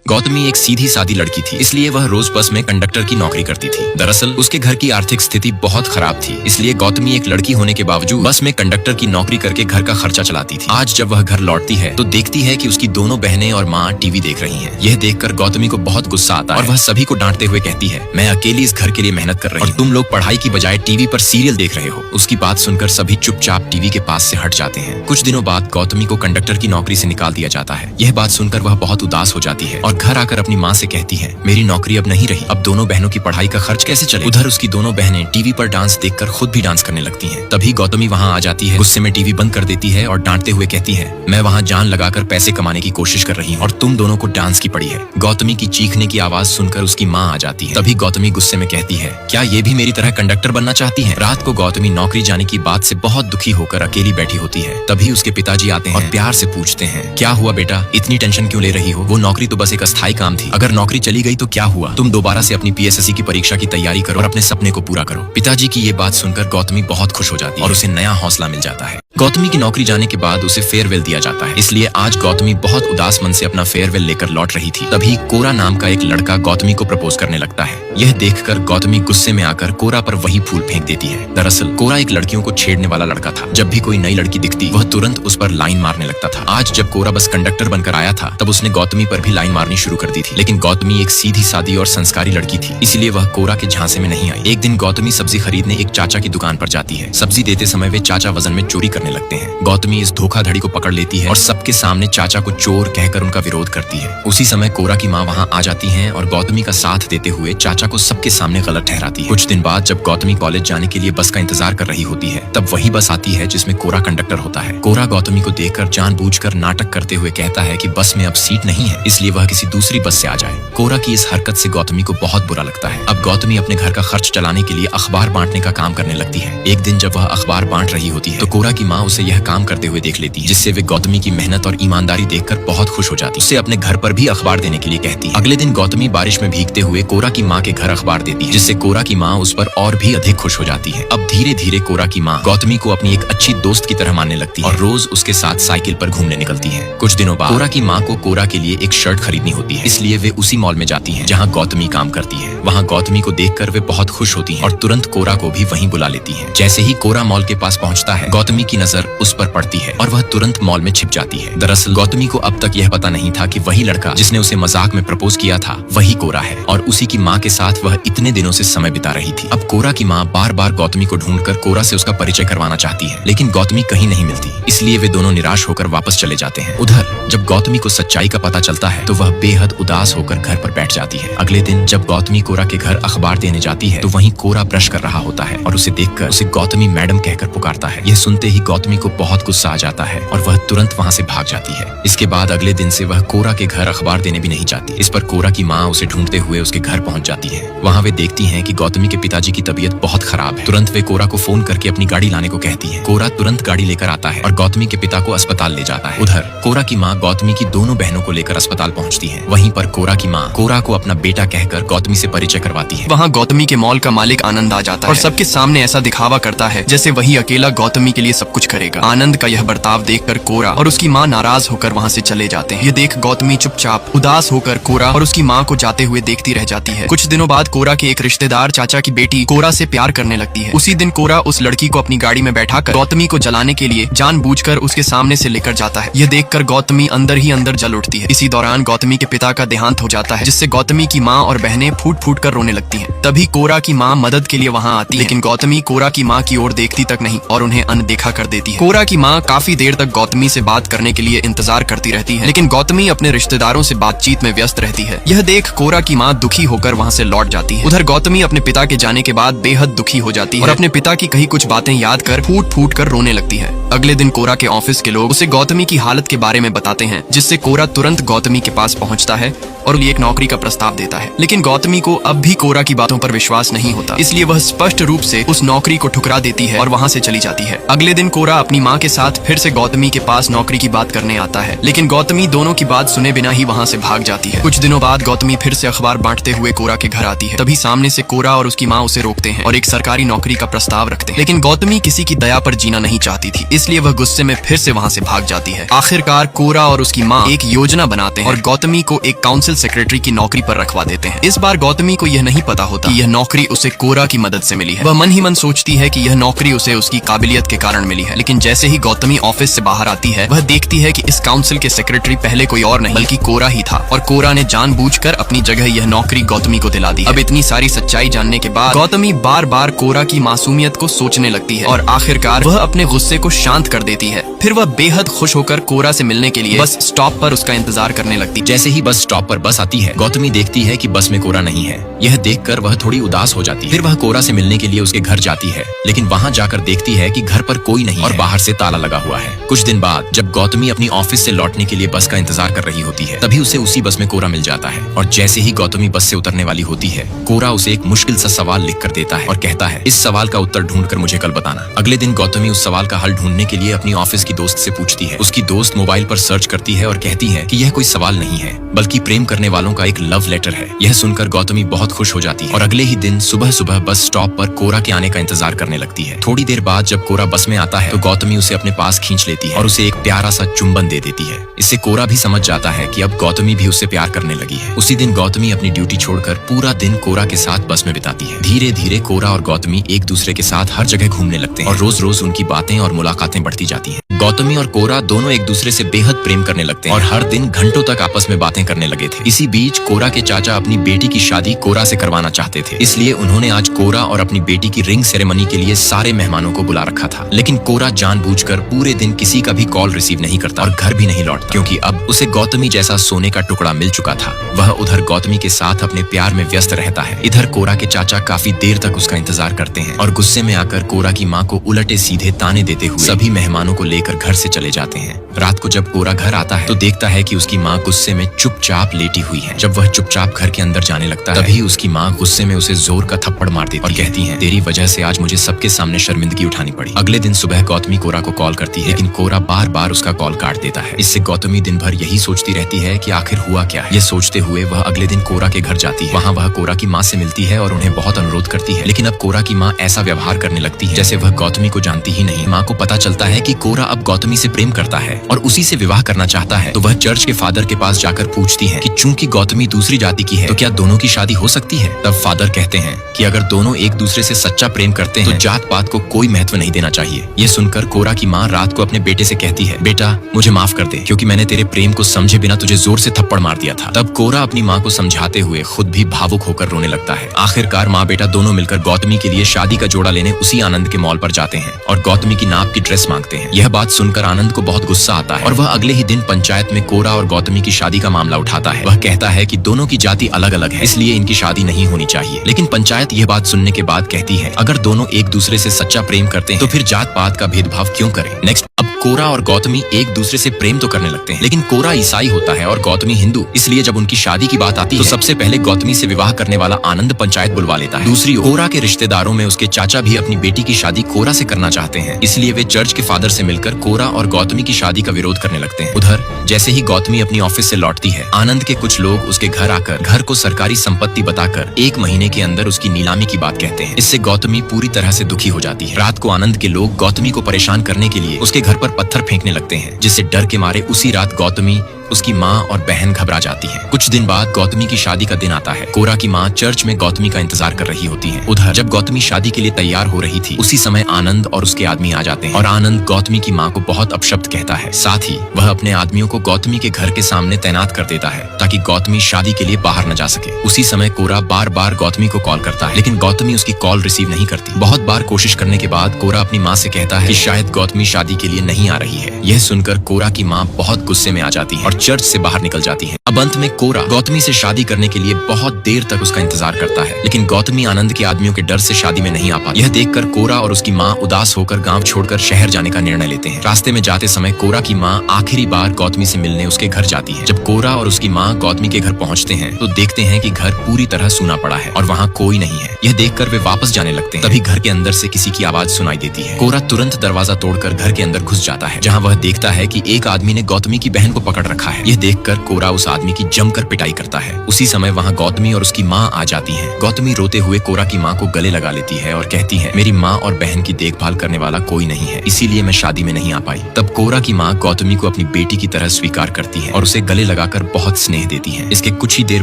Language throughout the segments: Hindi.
गौतमी एक सीधी सादी लड़की थी, इसलिए वह रोज बस में कंडक्टर की नौकरी करती थी। दरअसल उसके घर की आर्थिक स्थिति बहुत खराब थी, इसलिए गौतमी एक लड़की होने के बावजूद बस में कंडक्टर की नौकरी करके घर का खर्चा चलाती थी। आज जब वह घर लौटती है तो देखती है कि उसकी दोनों बहनें और माँ टीवी देख रही हैं। यह देखकर गौतमी को बहुत गुस्सा आता है और वह सभी को डांटते हुए कहती है, मैं अकेली इस घर के लिए मेहनत कर रही हूँ और तुम लोग पढ़ाई की बजाय टीवी पर सीरियल देख रहे हो। उसकी बात सुनकर सभी चुपचाप टीवी के पास से हट जाते हैं। कुछ दिनों बाद गौतमी को कंडक्टर की नौकरी से निकाल दिया जाता है। यह बात सुनकर वह बहुत उदास हो जाती है और घर आकर अपनी माँ से कहती है, मेरी नौकरी अब नहीं रही, अब दोनों बहनों की पढ़ाई का खर्च कैसे चले। उधर उसकी दोनों बहनें टीवी पर डांस देखकर खुद भी डांस करने लगती हैं। तभी गौतमी वहाँ आ जाती है, गुस्से में टीवी बंद कर देती है और डांटते हुए कहती है, मैं वहाँ जान लगाकर पैसे कमाने की कोशिश कर रही हूँ और तुम दोनों को डांस की पड़ी है। गौतमी की चीखने की आवाज सुनकर उसकी माँ आ जाती है। तभी गौतमी गुस्से में कहती है, क्या ये भी मेरी तरह कंडक्टर बनना चाहती है। रात को गौतमी नौकरी जाने की बात से बहुत दुखी होकर अकेली बैठी होती है। तभी उसके पिताजी आते हैं और प्यार से पूछते हैं, क्या हुआ बेटा, इतनी टेंशन क्यों ले रही हो। वो नौकरी तो बस एक अस्थायी काम थी, अगर नौकरी चली गई तो क्या हुआ। तुम दोबारा से अपनी पीएसएससी की परीक्षा की तैयारी करो और अपने सपने को पूरा करो। पिताजी की ये बात सुनकर गौतमी बहुत खुश हो जाती है और उसे नया हौसला मिल जाता है। गौतमी की नौकरी जाने के बाद उसे फेयरवेल दिया जाता है, इसलिए आज गौतमी बहुत उदास मन से अपना फेयरवेल लेकर लौट रही थी। तभी कोरा नाम का एक लड़का गौतमी को प्रपोज करने लगता है। यह देखकर गौतमी गुस्से में आकर कोरा पर वही फूल फेंक देती है। दरअसल कोरा एक लड़कियों को छेड़ने वाला लड़का था। जब भी कोई नई लड़की दिखती वह तुरंत उस पर लाइन मारने लगता था। आज जब कोरा बस कंडक्टर बनकर आया था तब उसने गौतमी पर भी लाइन मारनी शुरू कर दी थी, लेकिन गौतमी एक सीधी सादी और संस्कारी लड़की थी, इसलिए वह कोरा के झांसे में नहीं आई। एक दिन गौतमी सब्जी खरीदने एक चाचा की दुकान पर जाती है। सब्जी देते समय वे चाचा वजन में चोरी करने लगते हैं। गौतमी इस धोखाधड़ी को पकड़ लेती है और सबके सामने चाचा को चोर कहकर उनका विरोध करती है। उसी समय कोरा की माँ वहाँ आ जाती है और गौतमी का साथ देते हुए चाचा को सबके सामने गलत ठहराती है। कुछ दिन बाद जब गौतमी कॉलेज जाने के लिए बस का इंतजार कर रही होती है तब वही बस आती है जिसमें कोरा कंडक्टर होता है। कोरा गौतमी को देखकर जानबूझकर नाटक करते हुए कहता है कि बस में अब सीट नहीं है, इसलिए वह किसी दूसरी बस से आ जाए। कोरा की इस हरकत से गौतमी को बहुत बुरा लगता है। अब गौतमी अपने घर का खर्च चलाने के लिए अखबार बांटने का काम करने लगती है। एक दिन जब वह अखबार बांट रही होती है तो कोरा की माँ उसे यह काम करते हुए देख लेती है, जिससे वे गौतमी की मेहनत और ईमानदारी देखकर बहुत खुश हो जाती है। उसे अपने घर पर भी अखबार देने के लिए कहती है। अगले दिन गौतमी बारिश में भीगते हुए कोरा की माँ के घर अखबार देती है, जिससे कोरा की माँ उस पर और भी अधिक खुश हो जाती है। अब धीरे धीरे कोरा की माँ गौतमी को अपनी एक अच्छी दोस्त की तरह मानने लगती है और रोज उसके साथ साइकिल पर घूमने निकलती है। कुछ दिनों बाद कोरा की माँ को कोरा के लिए एक शर्ट खरीदनी होती है, इसलिए वे उसी मॉल में जाती हैं जहाँ गौतमी काम करती है। वहाँ गौतमी को देखकर वे बहुत खुश होती हैं और तुरंत कोरा को भी वहीं बुला लेती हैं। जैसे ही कोरा मॉल के पास पहुँचता है गौतमी की नजर उस पर पड़ती है और वह तुरंत मॉल में छिप जाती है। दरअसल गौतमी को अब तक यह पता नहीं था कि वही लड़का जिसने उसे मजाक में प्रपोज किया था वही कोरा है और उसी की माँ के साथ वह इतने दिनों से समय बिता रही थी। अब कोरा की माँ बार बार गौतमी को ढूंढकर कोरा से उसका परिचय करवाना चाहती है, लेकिन गौतमी कहीं नहीं मिलती, इसलिए वे दोनों निराश होकर वापस चले जाते हैं। उधर जब गौतमी को सच्चाई का पता चलता है तो वह बेहद उदास होकर घर पर बैठ जाती है। अगले दिन जब गौतमी कोरा के घर अखबार देने जाती है तो वहीं कोरा ब्रश कर रहा होता है और उसे देखकर उसे गौतमी मैडम कहकर पुकारता है। यह सुनते ही गौतमी को बहुत गुस्सा आ जाता है और वह तुरंत वहाँ से भाग जाती है। इसके बाद अगले दिन से वह कोरा के घर अखबार देने भी नहीं जाती। इस पर कोरा की माँ उसे ढूंढते हुए उसके घर पहुँच जाती है। वहाँ वे देखती हैं कि गौतमी के पिताजी की तबीयत बहुत खराब है। तुरंत वे कोरा को फोन करके अपनी गाड़ी लाने को कहती है। कोरा तुरंत गाड़ी लेकर आता है और गौतमी के पिता को अस्पताल ले जाता है। उधर कोरा की माँ गौतमी की दोनों बहनों को लेकर अस्पताल पहुँचती है। वहीं पर कोरा की माँ कोरा को अपना बेटा कहकर गौतमी से परिचय करवाती है। वहाँ गौतमी के मॉल का मालिक आनंद आ जाता है और सबके सामने ऐसा दिखावा करता है जैसे वही अकेला गौतमी के लिए सब कुछ करेगा। आनंद का यह बर्ताव देखकर कोरा और उसकी माँ नाराज होकर वहाँ से चले जाते हैं। ये देख गौतमी चुपचाप उदास होकर कोरा और उसकी माँ को जाते हुए देखती रह जाती है। कुछ दिनों बाद कोरा के एक रिश्तेदार चाचा की बेटी कोरा से प्यार करने लगती है। उसी दिन कोरा उस लड़की को अपनी गाड़ी में बैठाकर गौतमी को जलाने के लिए जानबूझकर उसके सामने से लेकर जाता है। यह देखकर गौतमी अंदर ही अंदर जल उठती है। इसी दौरान गौतमी के पिता का देहांत हो जाता है, जिससे गौतमी की माँ और बहनें फूट फूट कर रोने लगती हैं। तभी कोरा की माँ मदद के लिए वहाँ आती है, लेकिन गौतमी कोरा की माँ की ओर देखती तक नहीं और उन्हें अनदेखा कर देती है। कोरा की माँ काफी देर तक गौतमी से बात करने के लिए इंतजार करती रहती है, लेकिन गौतमी अपने रिश्तेदारों से बातचीत में व्यस्त रहती है। यह देख कोरा की माँ दुखी होकर वहाँ से लौट जाती है। उधर गौतमी अपने पिता के जाने के बाद बेहद दुखी हो जाती है और अपने पिता की कही कुछ बातें याद कर फूट फूट कर रोने लगती है। अगले दिन कोरा के ऑफिस के लोग उसे गौतमी की हालत के बारे में बताते हैं, जिससे कोरा तुरंत गौतमी के पास पहुँचता है और एक नौकरी का प्रस्ताव देता है। लेकिन गौतमी को अब भी कोरा की बातों पर विश्वास नहीं होता, इसलिए वह स्पष्ट रूप से उस नौकरी को ठुकरा देती है और वहाँ से चली जाती है। अगले दिन कोरा अपनी माँ के साथ फिर से गौतमी के पास नौकरी की बात करने आता है, लेकिन गौतमी दोनों की बात सुने बिना ही वहाँ से भाग जाती है। कुछ दिनों बाद गौतमी फिर से अखबार बांटते हुए कोरा के घर आती है। तभी सामने से कोरा और उसकी माँ उसे रोकते हैं और एक सरकारी नौकरी का प्रस्ताव रखते हैं, लेकिन गौतमी किसी की दया पर जीना नहीं चाहती थी, इसलिए वह गुस्से में फिर से वहाँ से भाग जाती है। आखिरकार कोरा और उसकी माँ एक योजना बनाते हैं और गौतमी को एक काउंसिल सेक्रेटरी की नौकरी पर रखवा देते हैं। इस बार गौतमी को यह नहीं पता होता कि यह नौकरी उसे कोरा की मदद से मिली है। वह मन ही मन सोचती है कि यह नौकरी उसे उसकी काबिलियत के कारण मिली है। लेकिन जैसे ही गौतमी ऑफिस से बाहर आती है, वह देखती है कि इस काउंसिल के सेक्रेटरी पहले कोई और नहीं बल्कि कोरा ही था, और कोरा ने जानबूझकर अपनी जगह यह नौकरी गौतमी को दिला दी। अब इतनी सारी सच्चाई जानने के बाद गौतमी बार बार कोरा की मासूमियत को सोचने लगती है और आखिरकार वह अपने गुस्से को शांत कर देती है। फिर वह बेहद खुश होकर कोरा से मिलने के लिए बस स्टॉप पर उसका इंतजार करने लगती है। जैसे ही बस स्टॉप पर बस आती है, गौतमी देखती है कि बस में कोरा नहीं है। यह देखकर वह थोड़ी उदास हो जाती है। फिर वह कोरा से मिलने के लिए उसके घर जाती है, लेकिन वहाँ जाकर देखती है कि घर पर कोई नहीं और बाहर से ताला लगा हुआ है। कुछ दिन बाद जब गौतमी अपनी ऑफिस से लौटने के लिए बस का इंतजार कर रही होती है, तभी उसे उसी बस में कोरा मिल जाता है। और जैसे ही गौतमी बस से उतरने वाली होती है, कोरा उसे एक मुश्किल सा सवाल लिख कर देता है और कहता है, इस सवाल का उत्तर ढूंढकर मुझे कल बताना। अगले दिन गौतमी उस सवाल का हल ढूंढने के लिए अपनी ऑफिस की दोस्त से पूछती है। उसकी दोस्त मोबाइल पर सर्च करती है और कहती है कि यह कोई सवाल नहीं है, बल्कि प्रेम करने वालों का एक लव लेटर है। यह सुनकर गौतमी बहुत खुश हो जाती है और अगले ही दिन सुबह सुबह बस स्टॉप पर कोरा के आने का इंतजार करने लगती है। थोड़ी देर बाद जब कोरा बस में आता है, तो गौतमी उसे अपने पास खींच लेती है और उसे एक प्यारा सा चुंबन दे देती है। इससे कोरा भी समझ जाता है कि अब गौतमी भी उससे प्यार करने लगी है। उसी दिन गौतमी अपनी ड्यूटी छोड़कर पूरा दिन कोरा के साथ बस में बिताती है। धीरे धीरे कोरा और गौतमी एक दूसरे के साथ हर जगह घूमने लगते हैं और रोज रोज उनकी बातें और मुलाकातें बढ़ती जाती हैं। गौतमी और कोरा दोनों एक दूसरे से बेहद प्रेम करने लगते हैं और हर दिन घंटों तक आपस में बातें करने लगे थे। इसी बीच कोरा के चाचा अपनी बेटी की शादी कोरा से करवाना चाहते थे, इसलिए उन्होंने आज कोरा और अपनी बेटी की रिंग सेरेमनी के लिए सारे मेहमानों को बुला रखा था। लेकिन कोरा जानबूझकर पूरे दिन किसी का भी कॉल रिसीव नहीं करता और घर भी नहीं लौटता, क्योंकि अब उसे गौतमी जैसा सोने का टुकड़ा मिल चुका था। वह उधर गौतमी के साथ अपने प्यार में व्यस्त रहता है। इधर कोरा के चाचा काफी देर तक उसका इंतजार करते हैं और गुस्से में आकर कोरा की माँ को उलटे सीधे ताने देते हुए सभी मेहमानों को लेकर घर से चले जाते हैं। रात को जब कोरा घर आता है, तो देखता है कि उसकी माँ गुस्से में चुपचाप लेटी हुई है। जब वह चुपचाप घर के अंदर जाने लगता है, तभी उसकी माँ गुस्से में उसे जोर का थप्पड़ मार देती और कहती है, तेरी वजह से आज मुझे सबके सामने शर्मिंदगी उठानी पड़ी। अगले दिन सुबह गौतमी कोरा को कॉल करती है, लेकिन कोरा बार बार उसका कॉल काट देता है। इससे गौतमी दिन भर यही सोचती रहती है कि आखिर हुआ क्या है। यह सोचते हुए वह अगले दिन कोरा के घर जाती है। वहाँ वह कोरा की माँ से मिलती है और उन्हें बहुत अनुरोध करती है, लेकिन अब कोरा की माँ ऐसा व्यवहार करने लगती है जैसे वह गौतमी को जानती ही नहीं। माँ को पता चलता है कि कोरा अब गौतमी से प्रेम करता है और उसी से विवाह करना चाहता है, तो वह चर्च के फादर के पास जाकर पूछती है कि चूंकि गौतमी दूसरी जाति की है, तो क्या दोनों की शादी हो सकती है। तब फादर कहते हैं कि अगर दोनों एक दूसरे से सच्चा प्रेम करते हैं, तो जात पात को कोई महत्व नहीं देना चाहिए। ये सुनकर कोरा की माँ रात को अपने बेटे से कहती है, बेटा मुझे माफ कर दे, क्योंकि मैंने तेरे प्रेम को समझे बिना तुझे जोर से थप्पड़ मार दिया था। तब कोरा अपनी माँ को समझाते हुए खुद भी भावुक होकर रोने लगता है। आखिरकार माँ बेटा दोनों मिलकर गौतमी के लिए शादी का जोड़ा लेने उसी आनंद के मॉल पर जाते हैं और गौतमी की नाप की ड्रेस मांगते हैं। यह बात सुनकर आनंद को बहुत गुस्सा आता है और वह अगले ही दिन पंचायत में कोरा और गौतमी की शादी का मामला उठाता है। वह कहता है कि दोनों की जाति अलग अलग है, इसलिए इनकी शादी नहीं होनी चाहिए। लेकिन पंचायत यह बात सुनने के बाद कहती है, अगर दोनों एक दूसरे से सच्चा प्रेम करते हैं, तो फिर जात पात का भेदभाव क्यों करें। नेक्स्ट, अब कोरा और गौतमी एक दूसरे से प्रेम तो करने लगते हैं, लेकिन कोरा ईसाई होता है और गौतमी हिंदू, इसलिए जब उनकी शादी की बात आती है, तो सबसे पहले गौतमी से विवाह करने वाला आनंद पंचायत बुलवा लेता है। दूसरी ओर कोरा के रिश्तेदारों में उसके चाचा भी अपनी बेटी की शादी कोरा से करना चाहते हैं, इसलिए वे चर्च के फादर से मिलकर कोरा और गौतमी की शादी का विरोध करने लगते हैं। उधर जैसे ही गौतमी अपनी ऑफिस से लौटती है, आनंद के कुछ लोग उसके घर आकर घर को सरकारी संपत्ति बताकर 1 महीने के अंदर उसकी नीलामी की बात कहते हैं। इससे गौतमी पूरी तरह से दुखी हो जाती है। रात को आनंद के लोग गौतमी को परेशान करने के लिए उसके घर पर पत्थर फेंकने लगते हैं, जिससे डर के मारे उसी रात गौतमी, उसकी माँ और बहन घबरा जाती है। कुछ दिन बाद गौतमी की शादी का दिन आता है। कोरा की माँ चर्च में गौतमी का इंतजार कर रही होती है। उधर जब गौतमी शादी के लिए तैयार हो रही थी, उसी समय आनंद और उसके आदमी आ जाते हैं और आनंद गौतमी की माँ को बहुत अपशब्द कहता है। साथ ही वह अपने आदमियों को गौतमी के घर के सामने तैनात कर देता है ताकि गौतमी शादी के लिए बाहर न जा सके। उसी समय कोरा बार बार गौतमी को कॉल करता है, लेकिन गौतमी उसकी कॉल रिसीव नहीं करती। बहुत बार कोशिश करने के बाद कोरा अपनी माँ से कहता है कि शायद गौतमी शादी के लिए नहीं आ रही है। यह सुनकर कोरा की माँ बहुत गुस्से में आ जाती है और चर्च से बाहर निकल जाती है। अब अंत में कोरा गौतमी से शादी करने के लिए बहुत देर तक उसका इंतजार करता है, लेकिन गौतमी आनंद के आदमियों के डर से शादी में नहीं आ पाती। यह देखकर कोरा और उसकी माँ उदास होकर गांव छोड़कर शहर जाने का निर्णय लेते हैं। रास्ते में जाते समय कोरा की माँ आखिरी बार गौतमी से मिलने उसके घर जाती है। जब कोरा और उसकी माँ गौतमी के घर पहुँचते हैं, तो देखते हैं कि घर पूरी तरह सूना पड़ा है और वहाँ कोई नहीं है। यह देखकर वे वापस जाने लगते हैं। तभी घर के अंदर से किसी की आवाज सुनाई देती है। कोरा तुरंत दरवाजा तोड़कर घर के अंदर घुस जाता है, जहाँ वह देखता है कि एक आदमी ने गौतमी की बहन को पकड़ रखा रखा है। यह देखकर कोरा उस आदमी की जमकर पिटाई करता है। उसी समय वहाँ गौतमी और उसकी माँ आ जाती है। गौतमी रोते हुए कोरा की माँ को गले लगा लेती है और कहती है, मेरी माँ और बहन की देखभाल करने वाला कोई नहीं है, इसीलिए मैं शादी में नहीं आ पाई। तब कोरा की माँ गौतमी को अपनी बेटी की तरह स्वीकार करती है और उसे गले लगाकर बहुत स्नेह देती है। इसके कुछ ही देर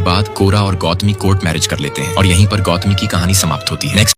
बाद कोरा और गौतमी कोर्ट मैरिज कर लेते हैं और यहीं पर गौतमी की कहानी समाप्त होती है। नेक्स्ट